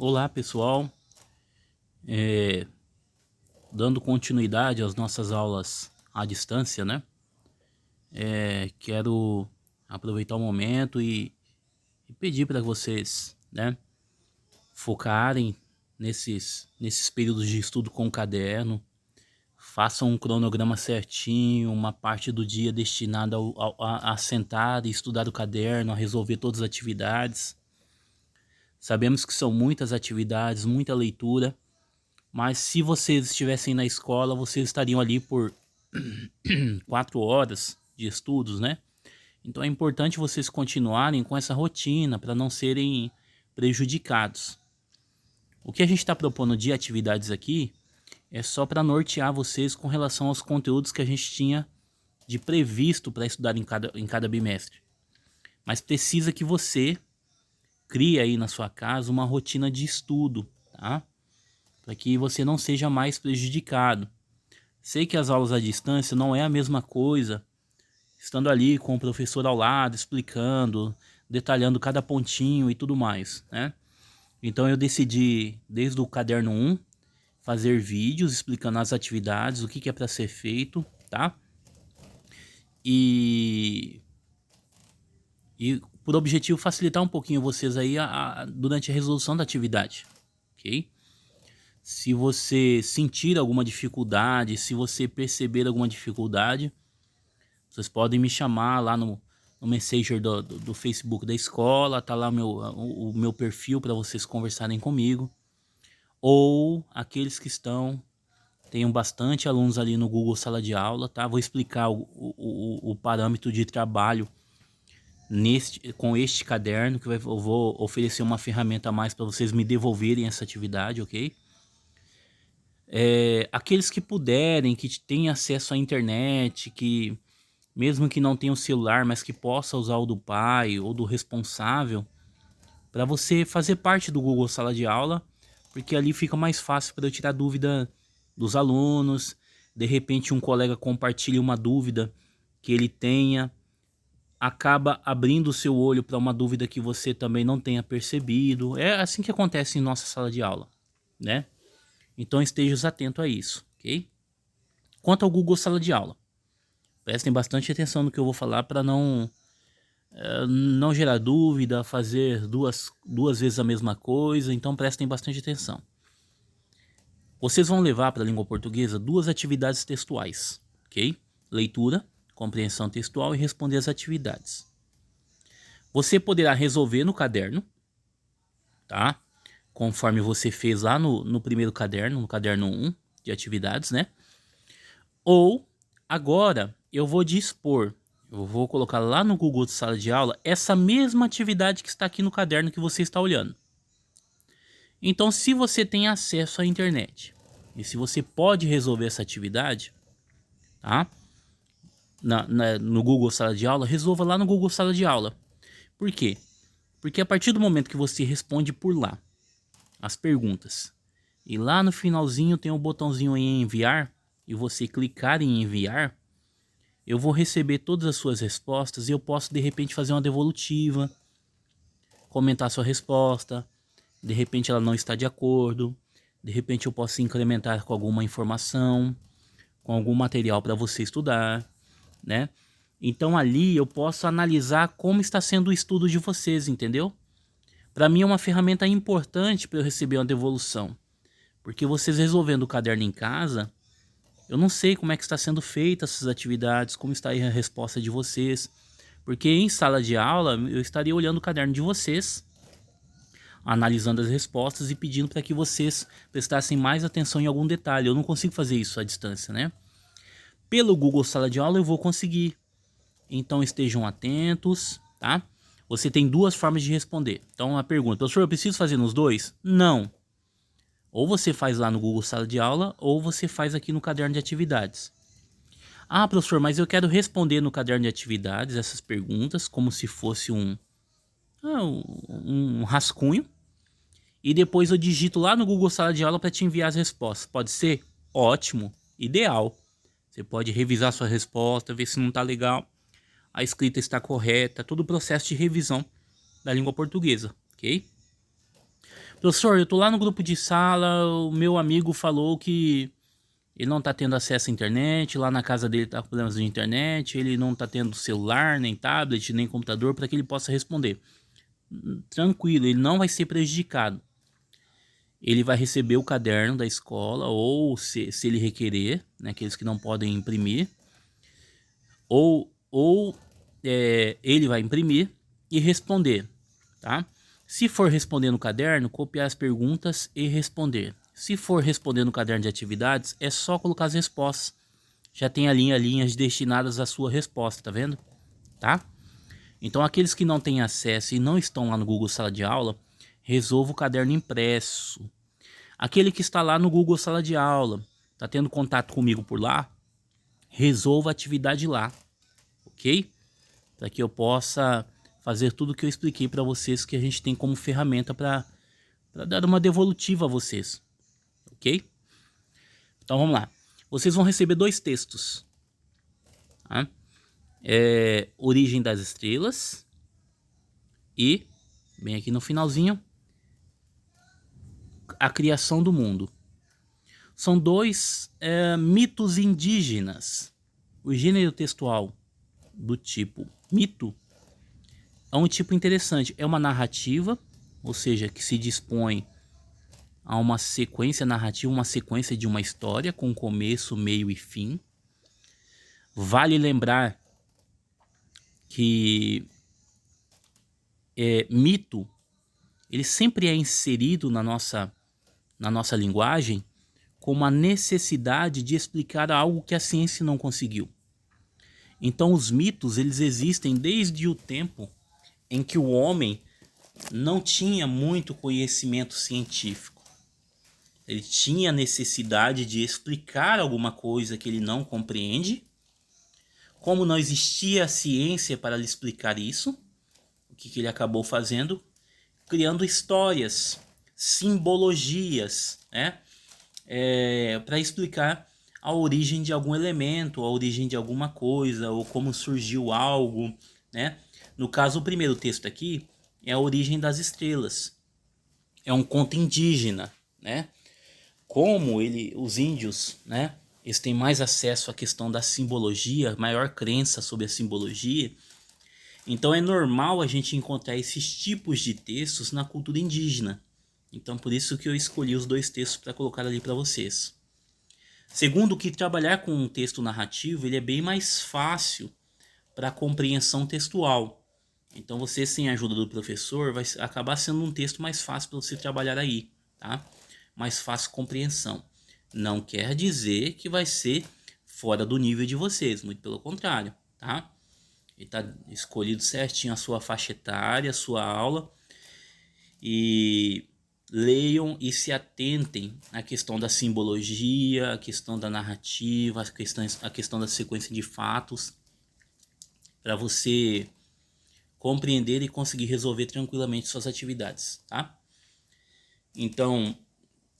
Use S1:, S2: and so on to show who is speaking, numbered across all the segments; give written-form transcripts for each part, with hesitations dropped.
S1: Olá pessoal, é, dando continuidade às nossas aulas à distância, né? Quero aproveitar o momento e pedir para vocês, né, focarem nesses períodos de estudo com o caderno, façam um cronograma certinho, uma parte do dia destinada a sentar e estudar o caderno, a resolver todas as atividades. Sabemos que são muitas atividades, muita leitura. Mas se vocês estivessem na escola, vocês estariam ali por 4 horas de estudos, né? Então é importante vocês continuarem com essa rotina para não serem prejudicados. O que a gente está propondo de atividades aqui é só para nortear vocês com relação aos conteúdos que a gente tinha de previsto para estudar em cada bimestre. Mas precisa que você crie aí na sua casa uma rotina de estudo, tá? Para que você não seja mais prejudicado. Sei que as aulas à distância não é a mesma coisa, estando ali com o professor ao lado, explicando, detalhando cada pontinho e tudo mais, né? Então eu decidi, desde o caderno 1, fazer vídeos explicando as atividades, o que é para ser feito, tá? E, e por objetivo facilitar um pouquinho vocês aí durante a resolução da atividade, ok? Se você sentir alguma dificuldade, se você perceber alguma dificuldade, vocês podem me chamar lá no Messenger do Facebook da escola, tá lá o meu perfil para vocês conversarem comigo. Ou aqueles que tenham bastante alunos ali no Google Sala de Aula, tá? Vou explicar o parâmetro de trabalho com este caderno, que eu vou oferecer uma ferramenta a mais para vocês me devolverem essa atividade, ok? Aqueles que puderem, que tenham acesso à internet, que mesmo que não tenha um celular, mas que possa usar o do pai ou do responsável, para você fazer parte do Google Sala de Aula, porque ali fica mais fácil para eu tirar dúvida dos alunos. De repente um colega compartilha uma dúvida que ele tenha, acaba abrindo o seu olho para uma dúvida que você também não tenha percebido. É assim que acontece em nossa sala de aula, né? Então esteja atento a isso, ok? Quanto ao Google Sala de Aula, prestem bastante atenção no que eu vou falar para não gerar dúvida, fazer duas vezes a mesma coisa, então prestem bastante atenção. Vocês vão levar para a língua portuguesa 2 atividades textuais, ok? Leitura, compreensão textual e responder as atividades. Você poderá resolver no caderno, tá? Conforme você fez lá no primeiro caderno, no caderno 1 de atividades, né? Ou, agora, eu vou dispor, eu vou colocar lá no Google de Sala de Aula essa mesma atividade que está aqui no caderno que você está olhando. Então, se você tem acesso à internet e se você pode resolver essa atividade, tá? No Google Sala de Aula, resolva lá no Google Sala de Aula. Por quê? Porque a partir do momento que você responde por lá as perguntas e lá no finalzinho tem um botãozinho em enviar e você clicar em enviar, eu vou receber todas as suas respostas e eu posso de repente fazer uma devolutiva, comentar a sua resposta, de repente ela não está de acordo, de repente eu posso incrementar com alguma informação, com algum material para você estudar, né? Então ali eu posso analisar como está sendo o estudo de vocês, entendeu? Para mim é uma ferramenta importante para eu receber uma devolução, porque vocês resolvendo o caderno em casa, eu não sei como é que está sendo feita essas atividades, como está aí a resposta de vocês, porque em sala de aula eu estaria olhando o caderno de vocês, analisando as respostas e pedindo para que vocês prestassem mais atenção em algum detalhe. Eu não consigo fazer isso à distância, né? Pelo Google Sala de Aula eu vou conseguir. Então estejam atentos, tá? Você tem 2 formas de responder. Então a pergunta, professor, eu preciso fazer nos dois? Não. Ou você faz lá no Google Sala de Aula, ou você faz aqui no caderno de atividades. Ah, professor, mas eu quero responder no caderno de atividades essas perguntas como se fosse um rascunho. E depois eu digito lá no Google Sala de Aula para te enviar as respostas. Pode ser? Ótimo, ideal. Você pode revisar sua resposta, ver se não está legal, a escrita está correta, todo o processo de revisão da língua portuguesa, ok? Professor, eu tô lá no grupo de sala, o meu amigo falou que ele não tá tendo acesso à internet, lá na casa dele tá com problemas de internet, ele não tá tendo celular, nem tablet, nem computador para que ele possa responder. Tranquilo, ele não vai ser prejudicado. Ele vai receber o caderno da escola, ou se ele requerer, né, aqueles que não podem imprimir, ou ele vai imprimir e responder, tá? Se for responder no caderno, copiar as perguntas e responder. Se for responder no caderno de atividades, é só colocar as respostas. Já tem a linhas destinadas à sua resposta, tá vendo? Tá? Então aqueles que não têm acesso e não estão lá no Google Sala de Aula, resolva o caderno impresso. Aquele que está lá no Google Sala de Aula, está tendo contato comigo por lá, resolva a atividade lá, ok? Para que eu possa fazer tudo o que eu expliquei para vocês que a gente tem como ferramenta para dar uma devolutiva a vocês, ok? Então vamos lá. Vocês vão receber 2 textos, tá? Origem das Estrelas e, bem aqui no finalzinho, a criação do mundo. São 2 mitos indígenas. O gênero textual do tipo mito é um tipo interessante. É uma narrativa, ou seja, que se dispõe a uma sequência narrativa, uma sequência de uma história com começo, meio e fim. Vale lembrar que mito, ele sempre é inserido na nossa linguagem com uma necessidade de explicar algo que a ciência não conseguiu. Então os mitos, eles existem desde o tempo em que o homem não tinha muito conhecimento científico. Ele tinha necessidade de explicar alguma coisa que ele não compreende. Como não existia ciência para lhe explicar isso, o que ele acabou fazendo? Criando histórias, simbologias, né? Para explicar a origem de algum elemento, a origem de alguma coisa, ou como surgiu algo, né? No caso, o primeiro texto aqui é a origem das estrelas. É um conto indígena, né? Como os índios, né? Eles têm mais acesso à questão da simbologia, maior crença sobre a simbologia. Então é normal a gente encontrar esses tipos de textos na cultura indígena. Então por isso que eu escolhi os 2 textos para colocar ali para vocês. Segundo, que trabalhar com um texto narrativo ele é bem mais fácil para a compreensão textual. Então você, sem a ajuda do professor, vai acabar sendo um texto mais fácil para você trabalhar aí, tá? Mais fácil compreensão. Não quer dizer que vai ser fora do nível de vocês, muito pelo contrário, tá? Ele está escolhido certinho a sua faixa etária, a sua aula. E leiam e se atentem à questão da simbologia, à questão da narrativa, a questão da sequência de fatos, para você compreender e conseguir resolver tranquilamente suas atividades, tá? Então,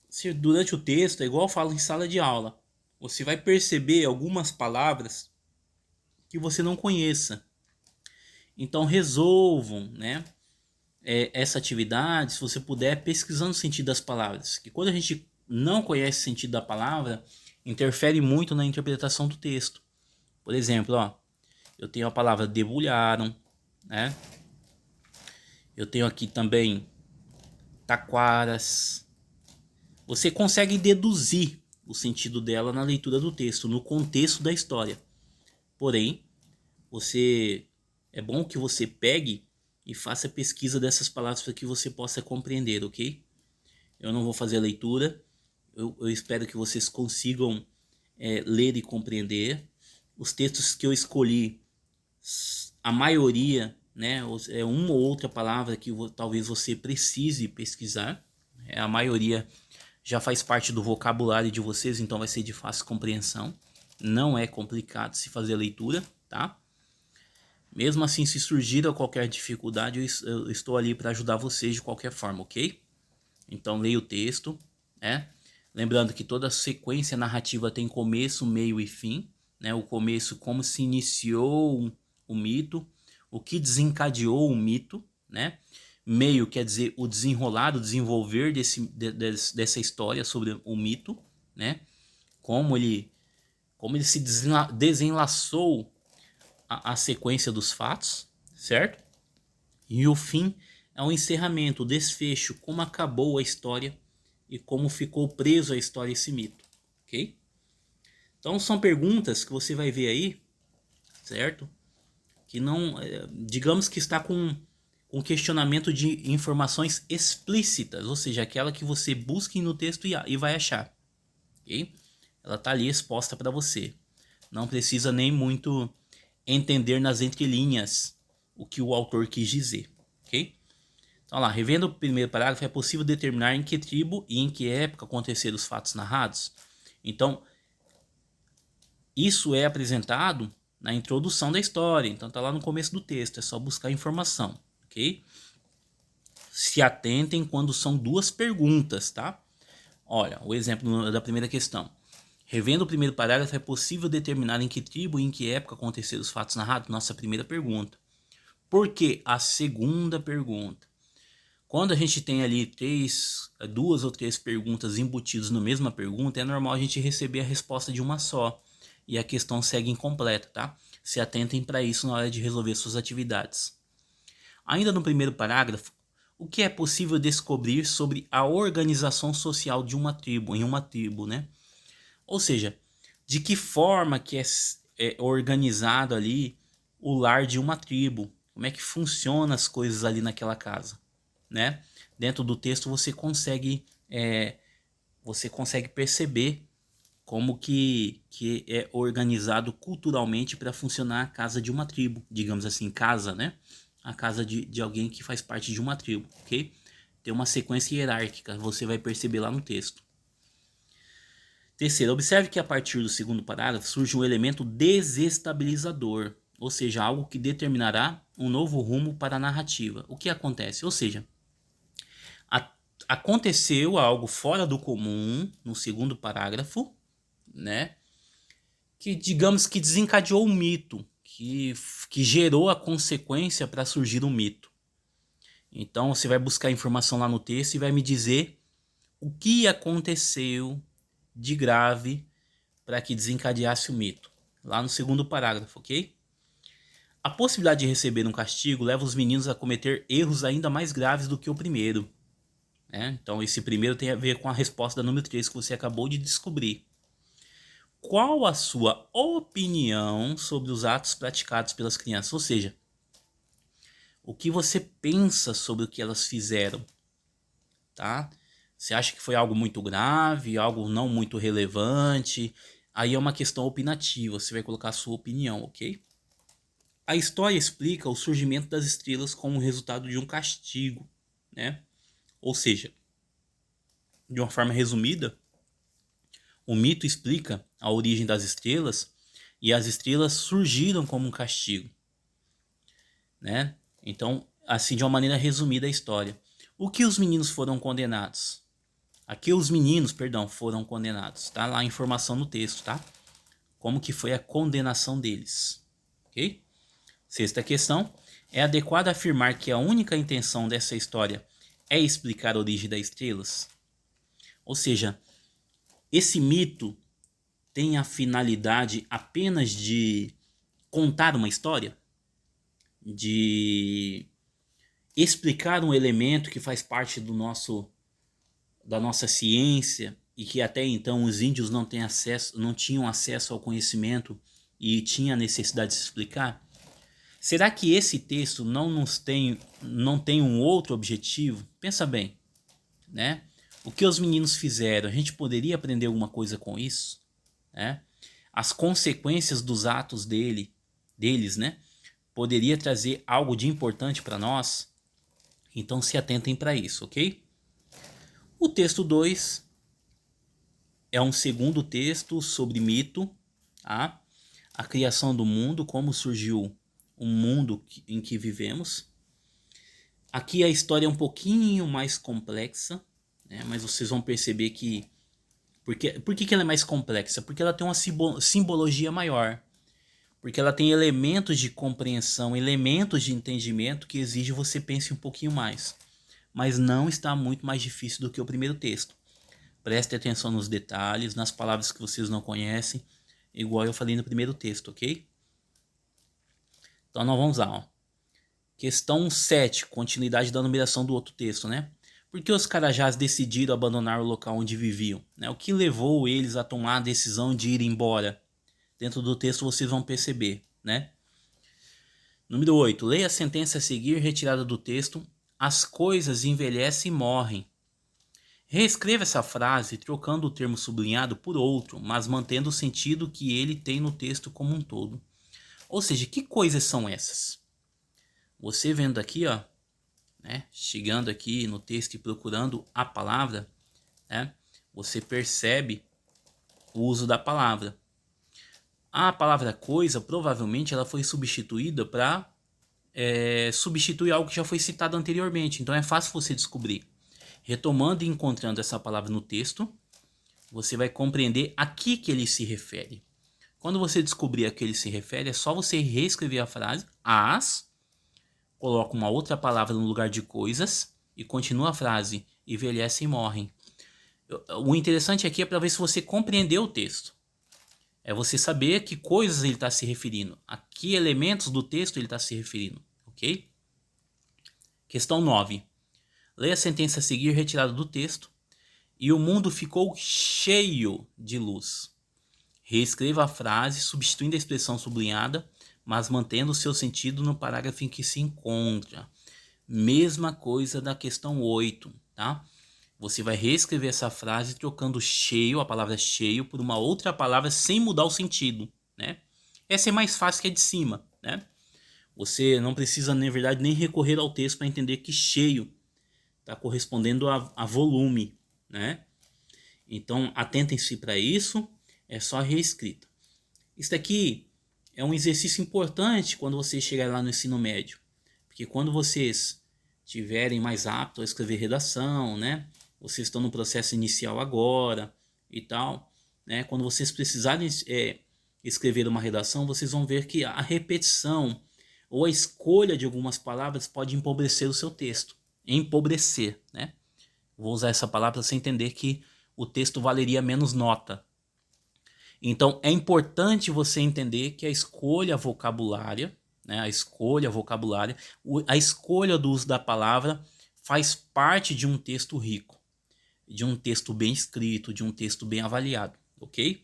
S1: se durante o texto, é igual eu falo em sala de aula, você vai perceber algumas palavras que você não conheça. Então resolvam, né, essa atividade, se você puder, pesquisando o sentido das palavras. Que quando a gente não conhece o sentido da palavra, interfere muito na interpretação do texto. Por exemplo, ó, eu tenho a palavra debulharam, né? Eu tenho aqui também taquaras. Você consegue deduzir o sentido dela na leitura do texto, no contexto da história. Porém, é bom que você pegue e faça pesquisa dessas palavras para que você possa compreender, ok? Eu não vou fazer a leitura, eu espero que vocês consigam ler e compreender. Os textos que eu escolhi, a maioria, né, é uma ou outra palavra que talvez você precise pesquisar. A maioria já faz parte do vocabulário de vocês, então vai ser de fácil compreensão. Não é complicado se fazer a leitura, tá? Mesmo assim, se surgir qualquer dificuldade, eu estou ali para ajudar vocês de qualquer forma, ok? Então leia o texto, né? Lembrando que toda sequência narrativa tem começo, meio e fim, né? O começo, como se iniciou o mito, o que desencadeou o mito, né? Meio quer dizer o desenrolar, o desenvolver dessa história sobre o mito, né? Como ele se desenlaçou a sequência dos fatos, certo? E o fim é o encerramento, o desfecho, como acabou a história e como ficou preso à história esse mito, ok? Então são perguntas que você vai ver aí, certo? Que não, digamos que está com um questionamento de informações explícitas, ou seja, aquela que você busca no texto e vai achar, ok? Ela está ali exposta para você. Não precisa nem muito entender nas entrelinhas o que o autor quis dizer, ok? Então lá, revendo o primeiro parágrafo, é possível determinar em que tribo e em que época aconteceram os fatos narrados. Então, isso é apresentado na introdução da história, então tá lá no começo do texto, é só buscar informação, ok? Se atentem quando são duas perguntas, tá? Olha, o exemplo da primeira questão. Revendo o primeiro parágrafo, é possível determinar em que tribo e em que época aconteceram os fatos narrados? Nossa primeira pergunta. Por que a segunda pergunta? Quando a gente tem ali duas ou três perguntas embutidas na mesma pergunta, é normal a gente receber a resposta de uma só. E a questão segue incompleta, tá? Se atentem para isso na hora de resolver suas atividades. Ainda no primeiro parágrafo, o que é possível descobrir sobre a organização social de uma tribo, em uma tribo, né? Ou seja, de que forma que é organizado ali o lar de uma tribo, como é que funcionam as coisas ali naquela casa, né? Dentro do texto você consegue perceber como que é organizado culturalmente para funcionar a casa de uma tribo, digamos assim, casa, né? A casa de alguém que faz parte de uma tribo, ok? Tem uma sequência hierárquica, você vai perceber lá no texto. Terceiro, observe que a partir do segundo parágrafo surge um elemento desestabilizador, ou seja, algo que determinará um novo rumo para a narrativa. O que acontece? Ou seja, aconteceu algo fora do comum no segundo parágrafo, né? Que digamos que desencadeou um mito, que gerou a consequência para surgir um mito. Então você vai buscar informação lá no texto e vai me dizer o que aconteceu de grave para que desencadeasse o mito. Lá no segundo parágrafo, ok? A possibilidade de receber um castigo leva os meninos a cometer erros ainda mais graves do que o primeiro, né? Então esse primeiro tem a ver com a resposta da número 3 que você acabou de descobrir. Qual a sua opinião sobre os atos praticados pelas crianças? Ou seja, o que você pensa sobre o que elas fizeram, tá? Você acha que foi algo muito grave, algo não muito relevante? Aí é uma questão opinativa, você vai colocar a sua opinião, ok? A história explica o surgimento das estrelas como resultado de um castigo, né? Ou seja, de uma forma resumida, o mito explica a origem das estrelas e as estrelas surgiram como um castigo, né? Então, assim, de uma maneira resumida a história. O que os meninos foram condenados? Aqui os meninos, perdão, foram condenados. Tá lá a informação no texto, tá? Como que foi a condenação deles, ok? Sexta questão. É adequado afirmar que a única intenção dessa história é explicar a origem das estrelas? Ou seja, esse mito tem a finalidade apenas de contar uma história? De explicar um elemento que faz parte da nossa ciência e que até então os índios não tinham acesso ao conhecimento e tinha necessidade de se explicar? Será que esse texto não tem um outro objetivo? Pensa bem, né? O que os meninos fizeram, a gente poderia aprender alguma coisa com isso, né? As consequências dos atos deles, né? Poderia trazer algo de importante para nós? Então se atentem para isso, ok? O texto 2 é um segundo texto sobre mito, tá? A criação do mundo, como surgiu o mundo em que vivemos. Aqui a história é um pouquinho mais complexa, né? Mas vocês vão perceber que... Por que ela é mais complexa? Porque ela tem uma simbologia maior. porque ela tem elementos de compreensão, elementos de entendimento que exige você pense um pouquinho mais. Mas não está muito mais difícil do que o primeiro texto. Preste atenção nos detalhes, nas palavras que vocês não conhecem, igual eu falei no primeiro texto, ok? Então nós vamos lá, ó. Questão 7, continuidade da numeração do outro texto, né? Por que os Carajás decidiram abandonar o local onde viviam? Né? O que levou eles a tomar a decisão de ir embora? Dentro do texto vocês vão perceber, né? Número 8. Leia a sentença a seguir retirada do texto. As coisas envelhecem e morrem. Reescreva essa frase trocando o termo sublinhado por outro, mas mantendo o sentido que ele tem no texto como um todo. Ou seja, que coisas são essas? Você vendo aqui, ó, né, chegando aqui no texto e procurando a palavra, né, você percebe o uso da palavra. A palavra coisa, provavelmente, ela foi substituída para substituir algo que já foi citado anteriormente. Então é fácil você descobrir. Retomando e encontrando essa palavra no texto, você vai compreender a que ele se refere. Quando você descobrir a que ele se refere, é só você reescrever a frase, as, coloca uma outra palavra no lugar de coisas e continua a frase, envelhecem e morrem. O interessante aqui é para ver se você compreendeu o texto. É você saber a que coisas ele está se referindo, a que elementos do texto ele está se referindo, ok? Questão 9. Leia a sentença a seguir retirada do texto. E o mundo ficou cheio de luz. Reescreva a frase, substituindo a expressão sublinhada, mas mantendo o seu sentido no parágrafo em que se encontra. Mesma coisa da questão 8, tá? Você vai reescrever essa frase trocando cheio, a palavra cheio, por uma outra palavra sem mudar o sentido, né? Essa é mais fácil que a de cima, né? Você não precisa, na verdade, nem recorrer ao texto para entender que cheio está correspondendo a volume, né? Então, atentem-se para isso, é só reescrita. Isso aqui é um exercício importante quando você chegar lá no ensino médio, porque quando vocês tiverem mais aptos a escrever redação, né? Vocês estão no processo inicial agora e tal, né? Quando vocês precisarem escrever uma redação, vocês vão ver que a repetição ou a escolha de algumas palavras pode empobrecer o seu texto. Empobrecer, né? Vou usar essa palavra para você entender que o texto valeria menos nota. Então, é importante você entender que a escolha vocabulária, né, a escolha do uso da palavra faz parte de um texto rico, de um texto bem escrito, de um texto bem avaliado, ok?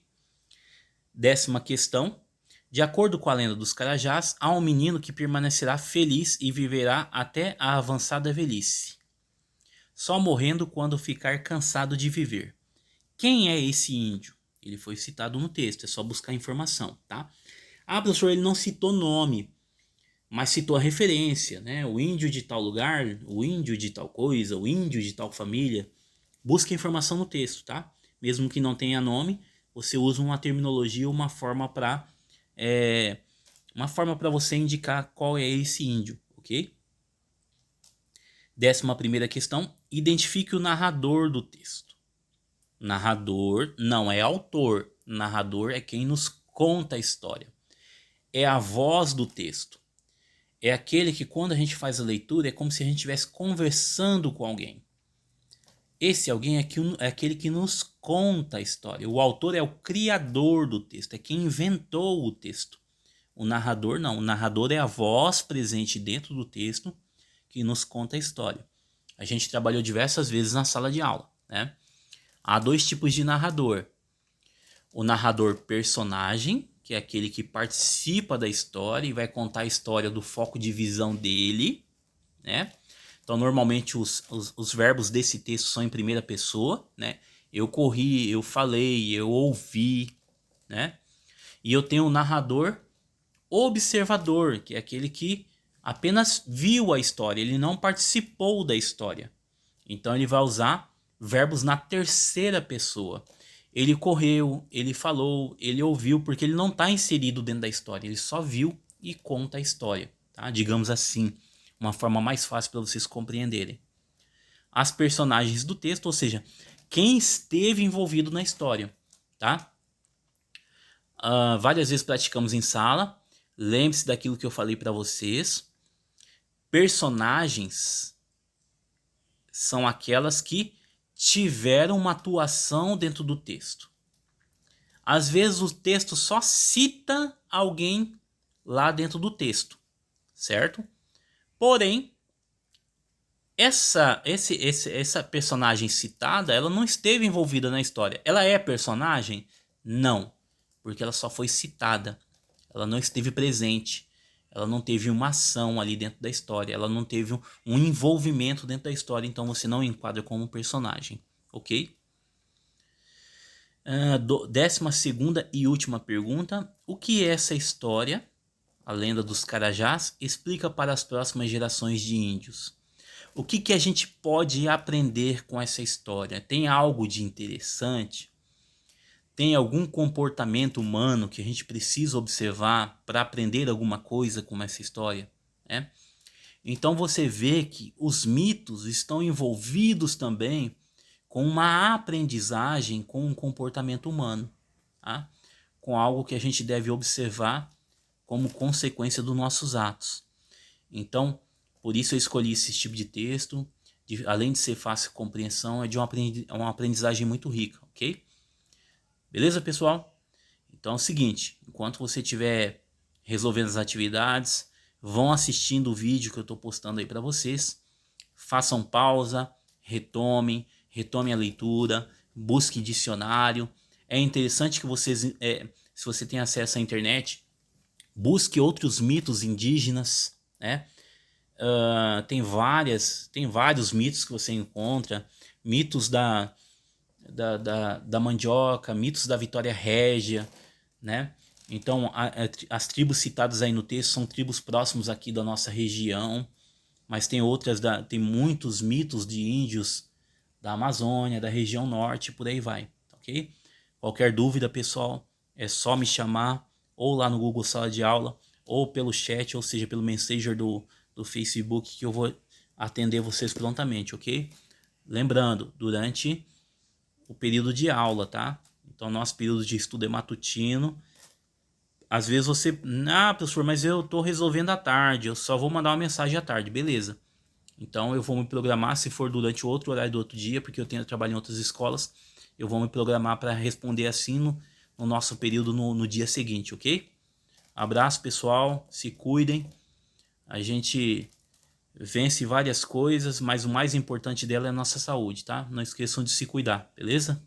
S1: 10ª questão. De acordo com a lenda dos Carajás, há um menino que permanecerá feliz e viverá até a avançada velhice, só morrendo quando ficar cansado de viver. Quem é esse índio? Ele foi citado no texto, é só buscar informação, tá? Ah, professor, ele não citou nome, mas citou a referência, né? O índio de tal lugar, o índio de tal coisa, o índio de tal família. Busca informação no texto, tá? Mesmo que não tenha nome, você usa uma terminologia, uma forma para você indicar qual é esse índio, ok? 11ª questão, identifique o narrador do texto. Narrador não é autor, narrador é quem nos conta a história. É a voz do texto. É aquele que quando a gente faz a leitura é como se a gente estivesse conversando com alguém. Esse alguém é aquele que nos conta a história. O autor é o criador do texto, é quem inventou o texto. O narrador não, o narrador é a voz presente dentro do texto que nos conta a história. A gente trabalhou diversas vezes na sala de aula, né? Há 2 tipos de narrador. O narrador personagem, que é aquele que participa da história e vai contar a história do foco de visão dele, né? Então, normalmente, os verbos desse texto são em primeira pessoa, né? Eu corri, eu falei, eu ouvi, né? E eu tenho o narrador observador, que é aquele que apenas viu a história, ele não participou da história. Então, ele vai usar verbos na terceira pessoa. Ele correu, ele falou, ele ouviu, porque ele não está inserido dentro da história, ele só viu e conta a história, tá? Digamos assim, uma forma mais fácil para vocês compreenderem. As personagens do texto, ou seja, quem esteve envolvido na história, tá? Várias vezes praticamos em sala, Lembre-se daquilo que eu falei para vocês. Personagens são aquelas que tiveram uma atuação dentro do texto. Às vezes o texto só cita alguém lá dentro do texto, certo? Porém, essa personagem citada, ela não esteve envolvida na história. Ela é personagem? Não, porque ela só foi citada. Ela não esteve presente. Ela não teve uma ação ali dentro da história. Ela não teve um envolvimento dentro da história. Então você não enquadra como personagem, ok? 12ª e última pergunta. O que é essa história, a lenda dos Carajás, explica para as próximas gerações de índios? O que a gente pode aprender com essa história? Tem algo de interessante? Tem algum comportamento humano que a gente precisa observar para aprender alguma coisa com essa história? Né? Então você vê que os mitos estão envolvidos também com uma aprendizagem com um comportamento humano, tá? Com algo que a gente deve observar como consequência dos nossos atos. Então, por isso eu escolhi esse tipo de texto, além de ser fácil de compreensão, é de uma aprendizagem muito rica, ok? Beleza, pessoal? Então é o seguinte, enquanto você estiver resolvendo as atividades, vão assistindo o vídeo que eu estou postando aí para vocês, façam pausa, retomem a leitura, busque dicionário. É interessante que vocês, se você tem acesso à internet, busque outros mitos indígenas, né? Tem vários mitos que você encontra, mitos da mandioca, mitos da Vitória Régia, né? Então, as tribos citadas aí no texto são tribos próximos aqui da nossa região, mas tem outras, tem muitos mitos de índios da Amazônia, da região norte, por aí vai, ok? Qualquer dúvida, pessoal, é só me chamar, ou lá no Google Sala de Aula, ou pelo chat, ou seja, pelo Messenger do Facebook, que eu vou atender vocês prontamente, ok? Lembrando, durante o período de aula, tá? Então, nosso período de estudo é matutino. Às vezes você... Ah, professor, mas eu tô resolvendo à tarde, eu só vou mandar uma mensagem à tarde, beleza. Então, eu vou me programar, se for durante outro horário do outro dia, porque eu tenho trabalho em outras escolas, eu vou me programar para responder assim no nosso período no dia seguinte, ok? Abraço, pessoal, se cuidem. A gente vence várias coisas, mas o mais importante dela é a nossa saúde, tá? Não esqueçam de se cuidar, beleza?